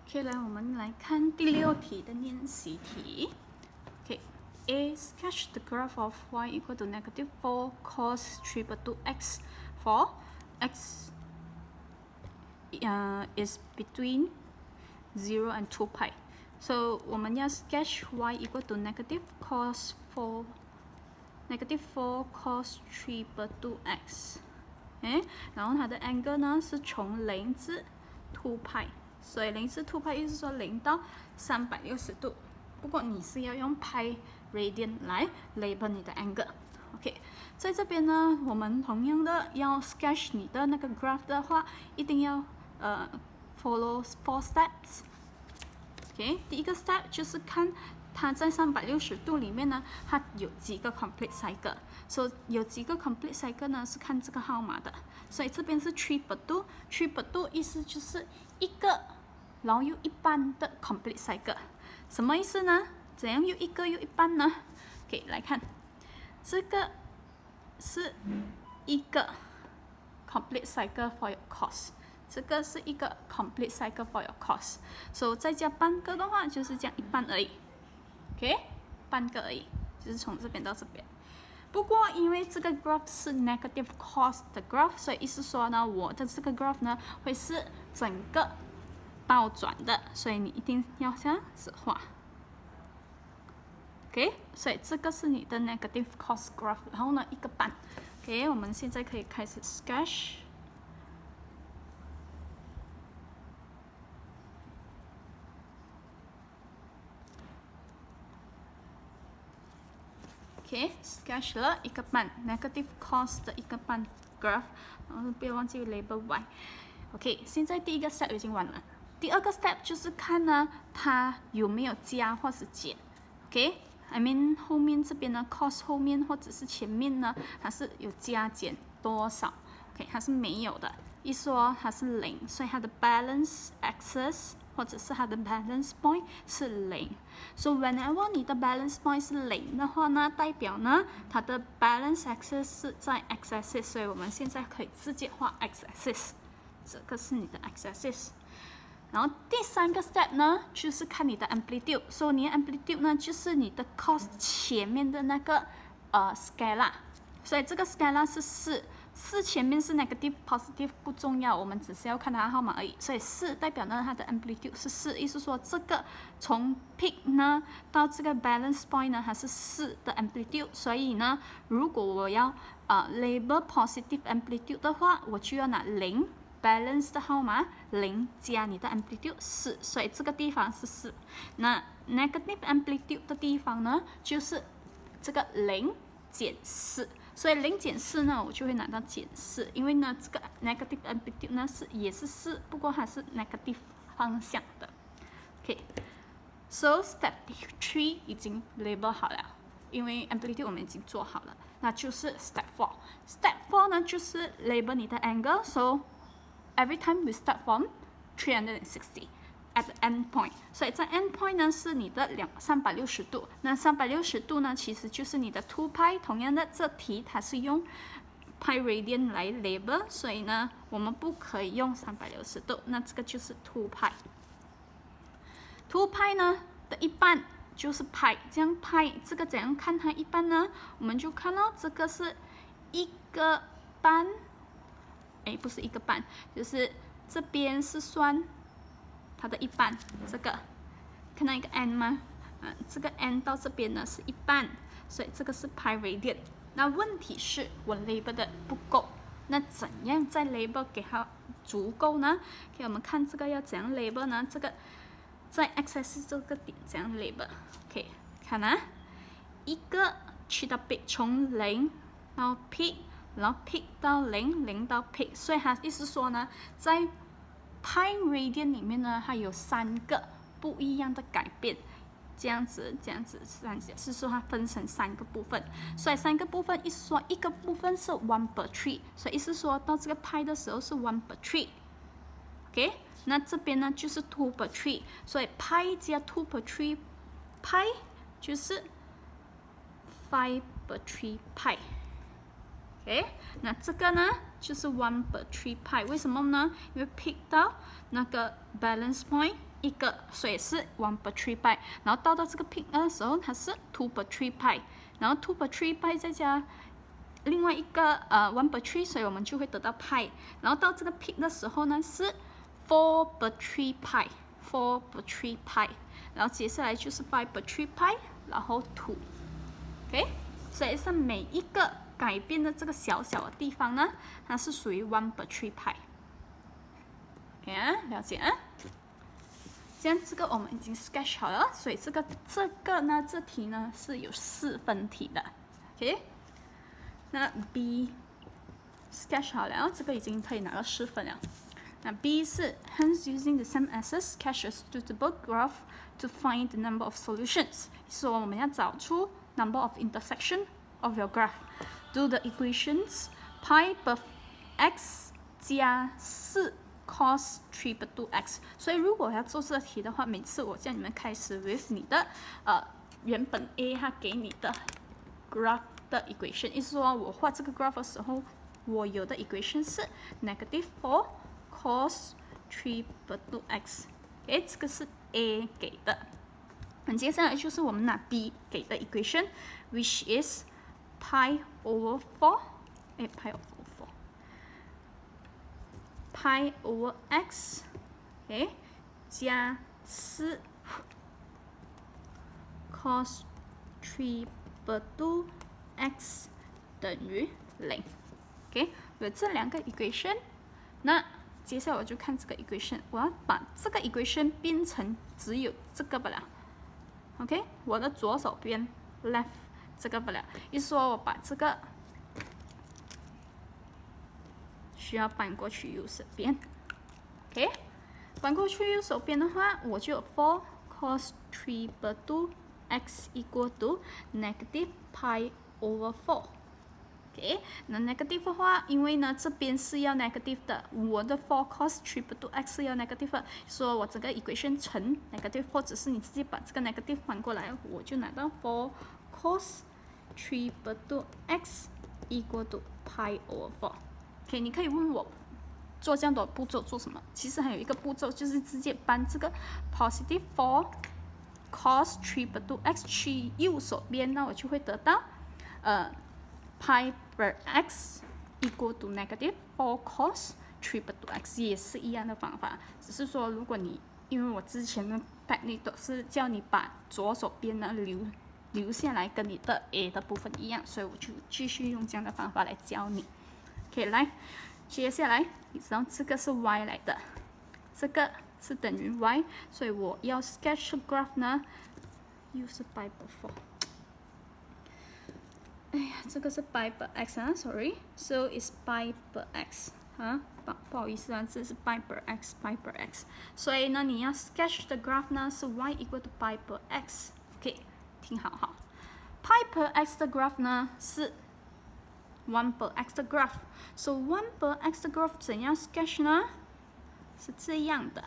OK， 来，我们来看第6题的练习题。OK，A sketch the graph of y equal to -4 cos 3/2x for x is between 0 and 2 pi. So 我们要 sketch y equal to -4 cos 3/2x。然后它的 angle 呢是从0至2 pi。所以0至2 pi 意思说0到360度。不过你是要用 pi radian 来 label 你的 angle。OK， 在这边呢，我们同样的要 sketch 你的那个 graph 的话，一定要follow 4 steps。OK， 第一个 step 就是看它在360度里面呢，它有几个 complete cycle。所以有几个 complete cycle 呢？是看这个号码的。所以这边是3/2，3/2意思就是一个，然后又一半的 complete cycle。什么意思呢？怎样又一个又一半呢？给来看，这个是一个 complete cycle for your cos， 这个是一个 complete cycle for your cos。所以再加半个的话，就是这样一半而已。OK， 半个而已，就是从这边到这边。不过，因为这个 graph 是 negative cos 的 graph， 所以意思说呢，我的这个 graph 呢会是整个倒转的，所以你一定要这样子画。OK， 所以这个是你的 negative cos graph， 然后呢一个半。OK， 我们现在可以开始 sketch。OK， sketch 了一个半 negative cos 的一个半 graph， 然后不要忘记 label y。OK， 现在第一个 step 已经完了，第二个 step 就是看呢它有没有加或是减。OK，I mean 后面这边呢 cos 后面或者是前面呢，它是有加减多少 ？OK， 它是没有的，一说它是0，所以它的 balance axis 或者是它的 balance point 是0。So whenever 你的 balance point 是0的话呢，代表呢它的 balance axis 是在 x axis， 所以我们现在可以直接画 x axis， 这个是你的 x axis。然后第3个 step 呢，就是看你的 amplitude。所以你的 amplitude 呢，就是你的 cos 前面的那个scala。所以这个 scala 是4前面是 negative positive 不重要，我们只是要看它的号码而已。所以4代表呢它的 amplitude 是4，意思说这个从 peak 呢到这个 balance point 呢，它是4的 amplitude。所以呢，如果我要label positive amplitude 的话，我就要拿0。balance 的号码0加你的 amplitude 4，所以这个地方是4。那 negative amplitude 的地方呢，就是这个0减4，所以0减4呢，我就会拿到减4，因为呢这个 negative amplitude 呢也是4，不过它是 negative 方向的。OK，so step 3已经 label 好了，因为 amplitude 我们已经做好了，那就是 step 4。step 4呢就是 label 你的 angle，so every time we start from 360 at the end point， 所以在 end point 呢是你的360度。那360度呢，其实就是你的2 pi。同样的，这题它是用 pi radian 来 label， 所以呢，我们不可以用360度。那这个就是2 pi。2 pi 呢的一半就是 pi， 这样 pi 这个怎样看它一半呢？我们就看到这个是一个半。不是一个半，就是这边是算它的一半，这个看到一个 n 吗？这个 n 到这边呢是一半，所以这个是 pi radian。那问题是我 label 的不够，那怎样再 label 给它足够呢？给我们看这个要怎样 label 呢？这个在 x axis 这个点怎样 label？OK， 看啊，一个去到 peak， 从0到 peak。然后 peak 到0到 peak， 所以它意思说呢，在 pi radian 里面呢，它有3个不一样的改变，这样子，是说它分成3个部分。所以3个部分，意思说一个部分是 1/3， 所以意思说到这个 pi 的时候是 1/3。OK， 那这边呢就是 2/3， 所以 pi 加 2/3 pi 就是 5/3 pi。OK， 那这个呢就是 1/3 pi， 为什么呢？因为 peak 到那个 balance point 一个，所以是 1 per 3 pi。然后到这个 peak 的时候，它是2 per 3 pi。然后2 per 3 pi 再加另外一个1 per 3，所以我们就会得到 pi。然后到这个 peak 的时候呢是4 per 3 pi，4 per 3 pi。然后接下来就是5 per 3 pi， 然后2。OK， 所以是每一个改变的这个小小的地方呢，它是属于1 per 3 pi。OK 啊，了解啊。这样这个我们已经 sketch 好了，所以这个呢，这题呢是有4分题的。OK， 那 B sketch 好了，这个已经可以拿到4分了。那 B 是 hence using the same axis sketch a suitable graph to find the number of solutions。说我们要找出 number of intersection of your graph。Do the equations pi per x 加4 cos 3 per 2x。所以如果要做这个题的话，每次我叫你们开始 with 你的原本 A 它给你的 graph 的 equation， 意思说我画这个 graph 的时候，我有的 equation 是 -4 cos 3 per 2x。OK， 这个是 A 给的。那接下来就是我们拿 B 给的 equation，which is pi over 4， pi over x， OK， 加4 cos 3 per 2x 等于0。OK， 有这两个 equation， 那接下来我就看这个 equation， 我要把这个 equation 变成只有这个不了。OK， 我的左手边 left 这个不了，意思说我把这个需要搬过去右手边。OK， 搬过去右手边的话，我就有4 cos 3 per 2x equal to negative pi over 4。OK， 那 negative 的话，因为呢这边是要 negative 的，我的4 cos 3 per 2x 是要 negative 的，所以我整个 equation 乘 negative 或者是你直接把这个 negative 翻过来，我就拿到4 cos 3 per 2x equal to pi over 4。OK， 你可以问我做这样多步骤做什么？其实还有一个步骤就是直接搬这个 positive 4 cos 3 per 2x 去右手边，那我就会得到pi per x equal to negative 4 cos 3 per 2x， 也是一样的方法，只是说如果你因为我之前的 technique 都是叫你把左手边呢留下来跟你的 A 的部分一样，所以我就继续用这样的方法来教你。OK， 来，接下来你知道这个是 y 来的，这个是等于 y， 所以我要 sketch graph 呢，又是 pi per 4。哎呀，这个是 pi per x 啊 ，sorry，so is pi per x 啊，不好意思啊，这是 pi per x，pi per x， 所以呢，你要 sketch 的 graph 呢是 y equal to pi per x。OK， 听好哈 ，pi per x 的 graph 呢是1 per x 的 graph，so 1 per x 的 graph 怎样 sketch 呢？是这样的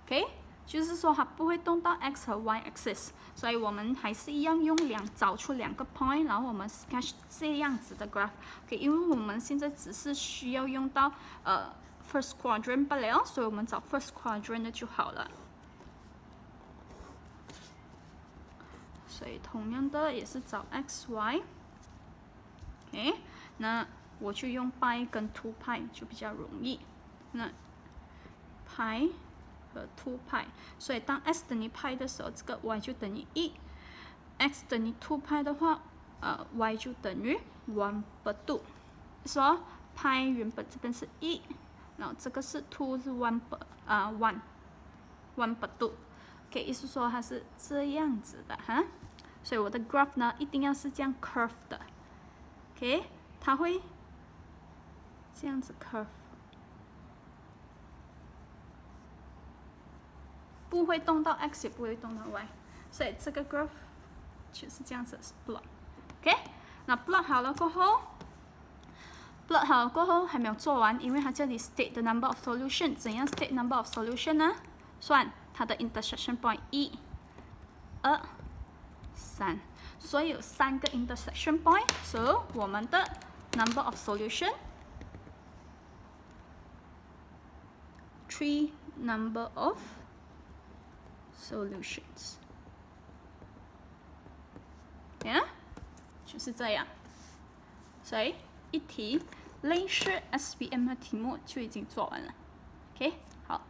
，OK， 就是说它不会动到 x 和 y axis， 所以我们还是一样用找出2个 point， 然后我们 sketch 这样子的 graph，OK， 因为我们现在只是需要用到first quadrant 罢了，所以我们找 first quadrant 的就好了。所以同样的也是找 x y。OK， 那我就用 pi 跟 2 pi 就比较容易。那 pi 和 2 pi， 所以当 x 等于 pi 的时候，这个 y 就等于1；x 等于2 pi 的话，y 就等于1 per 2。说 pi 原本这边是1，然后这个是2是1 per 1 per 2。OK， 意思说它是这样子的哈。所以我的 graph 呢一定要是这样 curve 的。OK， 它会这样子 curve， 不会动到 x， 也不会动到 y， 所以这个 graph 就是这样子 plot。OK， 那 plot 好了过后还没有做完，因为它这里 state the number of solution， 怎样 state number of solution 呢？算它的 intersection point 1、2、3。所以有3个 intersection point， so 我们的 number of solution 3 number of solutions。呀，就是这样。所以一题类似 SPM 的题目就已经做完了。OK， 好。